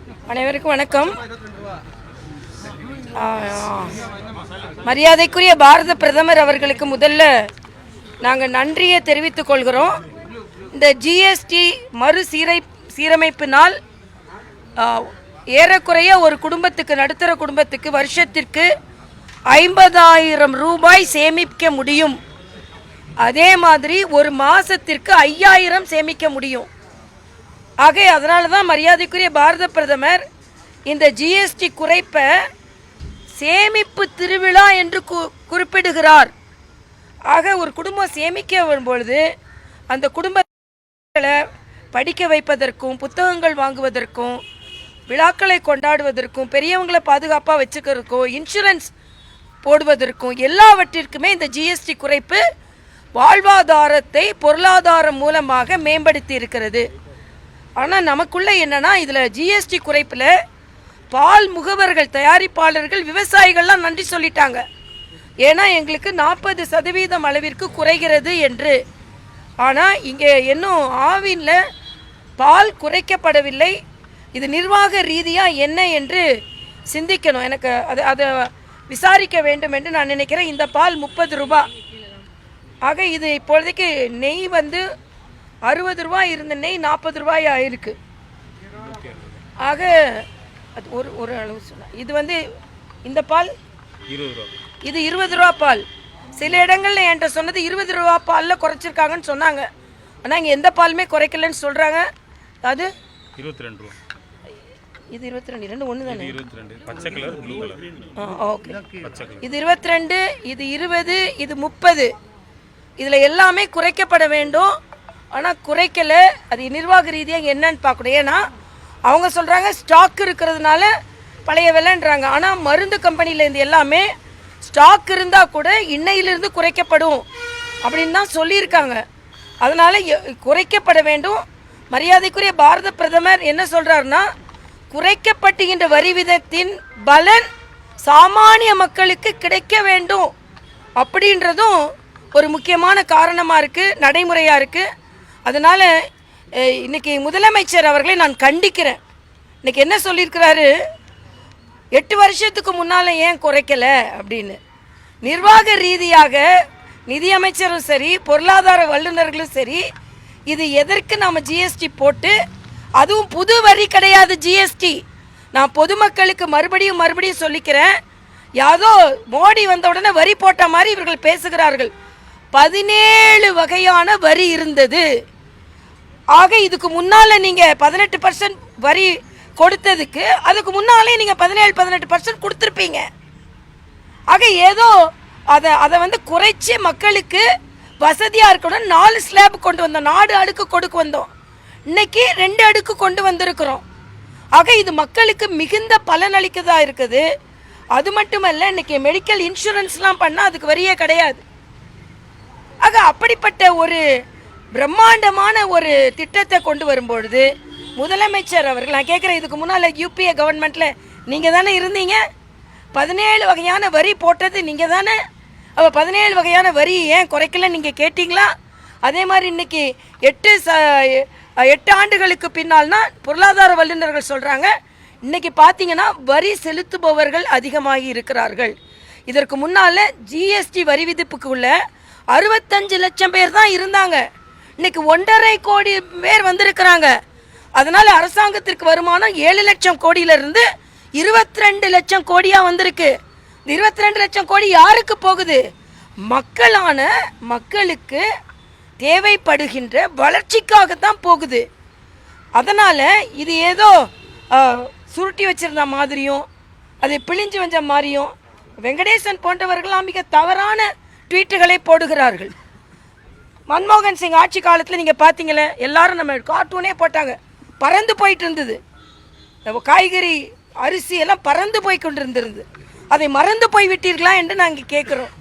அனைவருக்கும் வணக்கம். மரியாதைக்குரிய பாரத பிரதமர் அவர்களுக்கு முதல்ல நாங்கள் நன்றியை தெரிவித்துக் கொள்கிறோம். இந்த ஜிஎஸ்டி சீரமைப்பினால் ஏறக்குறைய ஒரு குடும்பத்துக்கு, நடுத்தர குடும்பத்துக்கு வருஷத்திற்கு 50,000 ரூபாய் சேமிக்க முடியும். அதே மாதிரி ஒரு மாதத்திற்கு 5,000 சேமிக்க முடியும். ஆக அதனால தான் மரியாதைக்குரிய பாரத பிரதமர் இந்த ஜிஎஸ்டி குறைப்பை சேமிப்பு திருவிழா என்று குறிப்பிடுகிறார். ஆக ஒரு குடும்பம் சேமிக்க வரும்பொழுது அந்த குடும்பங்களை படிக்க வைப்பதற்கும், புத்தகங்கள் வாங்குவதற்கும், விழாக்களை கொண்டாடுவதற்கும், பெரியவங்களை பாதுகாப்பாக வச்சுக்கிறதுக்கும், இன்சூரன்ஸ் போடுவதற்கும் எல்லாவற்றிற்குமே இந்த ஜிஎஸ்டி குறைப்பு வாழ்வாதாரத்தை பொருளாதாரம் மூலமாக மேம்படுத்தி இருக்கிறது. ஆனால் நமக்குள்ள என்னன்னா, இதில் ஜிஎஸ்டி குறைப்பில் பால் முகவர்கள், தயாரிப்பாளர்கள், விவசாயிகள்லாம் நன்றி சொல்லிட்டாங்க. ஏன்னா எங்களுக்கு 40% அளவிற்கு குறைகிறது என்று. ஆனால் இங்கே இன்னும் ஆவினில் பால் குறைக்கப்படவில்லை. இது நிர்வாக ரீதியாக என்ன என்று சிந்திக்கணும். எனக்கு அதை விசாரிக்க வேண்டும் என்று நான் நினைக்கிறேன். இந்த பால் 30 ரூபாய். ஆக இது இப்பொழுதைக்கு நெய் 60 ரூபாய் இருந்த நெய் 40 ரூபாய் ஆயிருக்கு. ஆக அது ஒரு அளவு சொன்ன இது இந்த பால் 20 ரூபா, இது 20 ரூபா பால். சில இடங்களில் என்கிட்ட சொன்னது 20 ரூபா பாலில் குறைச்சிருக்காங்கன்னு சொன்னாங்க. ஆனால் இங்கே எந்த பாலுமே குறைக்கலன்னு சொல்கிறாங்க. அது 22 ரூபா, இது 22, ரெண்டு ஒன்று தானே. 22 பச்சை கலர், ப்ளூ கலர். ஓகே, இது 22, இது 20, இது 30. இதில் எல்லாமே குறைக்கப்பட வேண்டும். ஆனால் குறைக்கலை. அது நிர்வாக ரீதியாக என்னன்னு பார்க்கணும். ஏன்னா அவங்க சொல்கிறாங்க ஸ்டாக் இருக்கிறதுனால பழைய விலைன்றாங்க. ஆனால் மருந்து கம்பெனிலேருந்து எல்லாமே ஸ்டாக் இருந்தால் கூட இன்னையிலிருந்து குறைக்கப்படும் அப்படின்னு தான் சொல்லியிருக்காங்க. அதனால் குறைக்கப்பட வேண்டும். மரியாதைக்குரிய பாரத பிரதமர் என்ன சொல்கிறாருன்னா, குறைக்கப்பட்டுகின்ற வரி விதத்தின் பலன் சாமானிய மக்களுக்கு கிடைக்க வேண்டும் அப்படின்றதும் ஒரு முக்கியமான காரணமாக இருக்குது, நடைமுறையாக இருக்குது. அதனால் இன்றைக்கி முதலமைச்சர் அவர்களை நான் கண்டிக்கிறேன். இன்றைக்கி என்ன சொல்லியிருக்கிறாரு, 8 வருஷத்துக்கு முன்னால் ஏன் குறைக்கலை அப்படின்னு. நிர்வாக ரீதியாக நிதியமைச்சரும் சரி, பொருளாதார வல்லுநர்களும் சரி, இது எதற்கு நாம் ஜிஎஸ்டி போட்டு, அதுவும் புது வரி கிடையாது ஜிஎஸ்டி. நான் பொதுமக்களுக்கு மறுபடியும் சொல்லிக்கிறேன். யாதோ மோடி வந்த உடனே வரி போட்ட மாதிரி இவர்கள் பேசுகிறார்கள். 17 வகையான வரி இருந்தது. ஆக இதுக்கு முன்னால் நீங்கள் 18% வரி கொடுத்ததுக்கு அதுக்கு முன்னாலே நீங்கள் 17-18% கொடுத்துருப்பீங்க. ஆக ஏதோ அதை குறைச்சி மக்களுக்கு வசதியாக இருக்கணும் 4 ஸ்லாப் கொண்டு வந்தோம், 4 அடுக்கு கொடுக்க வந்தோம். இன்னைக்கு 2 அடுக்கு கொண்டு வந்திருக்கிறோம். ஆக இது மக்களுக்கு மிகுந்த பலனளிக்கதாக இருக்குது. அது மட்டுமல்ல, இன்னைக்கு மெடிக்கல் இன்சூரன்ஸ்லாம் பண்ணால் அதுக்கு வரியே கிடையாது. ஆக அப்படிப்பட்ட ஒரு பிரம்மாண்டமான ஒரு திட்டத்தை கொண்டு வரும்பொழுது முதலமைச்சர் அவர்கள், நான் கேட்குறேன், இதுக்கு முன்னால் யூபிஏ கவர்மெண்ட்டில் நீங்கள் தானே இருந்தீங்க? 17 வகையான வரி போட்டது நீங்கள் தானே? அப்போ 17 வகையான வரி ஏன் குறைக்கல நீங்கள் கேட்டிங்களா? அதே மாதிரி இன்றைக்கி 8 ஆண்டுகளுக்கு பின்னால்னா பொருளாதார வல்லுநர்கள் சொல்கிறாங்க, இன்றைக்கி பார்த்தீங்கன்னா வரி செலுத்துபவர்கள் அதிகமாகி இருக்கிறார்கள். இதற்கு முன்னால் ஜிஎஸ்டி வரி விதிப்புக்கு உள்ள 65 லட்சம் பேர் தான் இருந்தாங்க. இன்னைக்கு 1.5 கோடி பேர் வந்திருக்கிறாங்க. அதனால் அரசாங்கத்திற்கு வருமானம் 7 லட்சம் கோடியிலிருந்து 22 லட்சம் கோடியாக வந்திருக்கு. இந்த 22 லட்சம் கோடி யாருக்கு போகுது? மக்களுக்கு தேவைப்படுகின்ற வளர்ச்சிக்காகத்தான் போகுது. அதனால் இது ஏதோ சுருட்டி வச்சிருந்த மாதிரியும் அதை பிழிஞ்சு வச்ச மாதிரியும் வெங்கடேசன் போன்றவர்களாம் மிக தவறான ட்வீட்டுகளை போடுகிறார்கள். மன்மோகன் சிங் ஆட்சி காலத்தில் நீங்கள் பார்த்தீங்களே, எல்லாரும் நம்ம கார்ட்டூனே போட்டாங்க, பறந்து போயிட்டு இருந்தது. காய்கறி, அரிசி எல்லாம் பறந்து போய் கொண்டு இருந்திருந்தது. அதை மறந்து போய் விட்டீர்களா என்று நாங்கள் கேட்குறோம்.